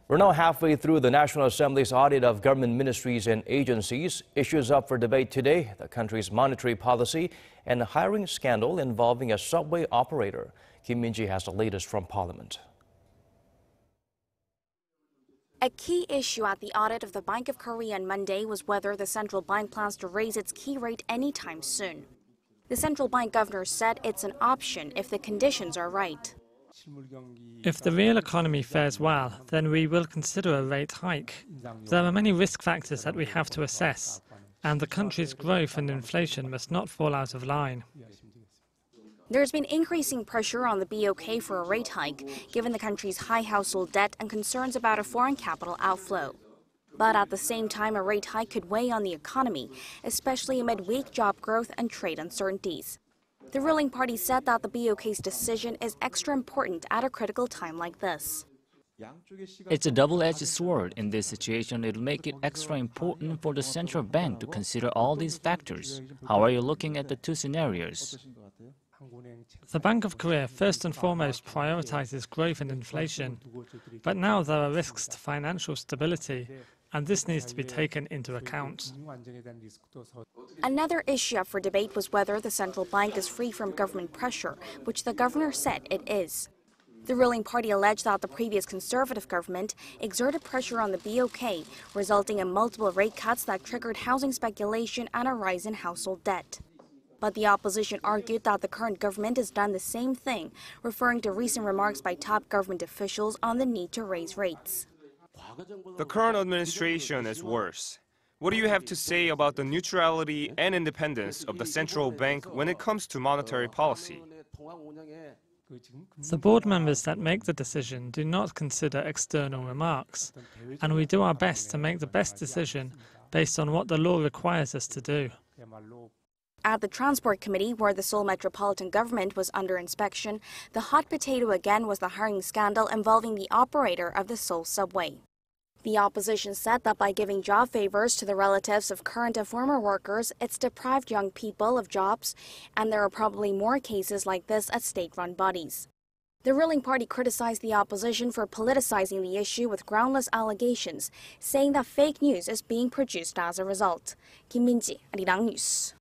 We're now halfway through the National Assembly's audit of government ministries and agencies. Issues up for debate today: the country's monetary policy and a hiring scandal involving a subway operator. Kim Min-ji has the latest from Parliament. A key issue at the audit of the Bank of Korea on Monday was whether the central bank plans to raise its key rate anytime soon. The central bank governor said it's an option if the conditions are right. If the real economy fares well, then we will consider a rate hike. There are many risk factors that we have to assess, and the country's growth and inflation must not fall out of line. There's been increasing pressure on the BOK for a rate hike, given the country's high household debt and concerns about a foreign capital outflow. But at the same time, a rate hike could weigh on the economy, especially amid weak job growth and trade uncertainties. The ruling party said that the BOK's decision is extra important at a critical time like this. It's a double-edged sword. In this situation, it'll make it extra important for the central bank to consider all these factors. How are you looking at the two scenarios? The Bank of Korea first and foremost prioritizes growth and inflation, but now there are risks to financial stability, and this needs to be taken into account. Another issue up for debate was whether the central bank is free from government pressure, which the governor said it is. The ruling party alleged that the previous conservative government exerted pressure on the BOK, resulting in multiple rate cuts that triggered housing speculation and a rise in household debt. But the opposition argued that the current government has done the same thing, referring to recent remarks by top government officials on the need to raise rates. The current administration is worse. What do you have to say about the neutrality and independence of the central bank when it comes to monetary policy? The board members that make the decision do not consider external remarks, and we do our best to make the best decision based on what the law requires us to do. At the Transport Committee, where the Seoul Metropolitan Government was under inspection, the hot potato again was the hiring scandal involving the operator of the Seoul subway. The opposition said that by giving job favors to the relatives of current and former workers, it's deprived young people of jobs, and there are probably more cases like this at state-run bodies. The ruling party criticized the opposition for politicizing the issue with groundless allegations, saying that fake news is being produced as a result. Kim Min-ji, Arirang News.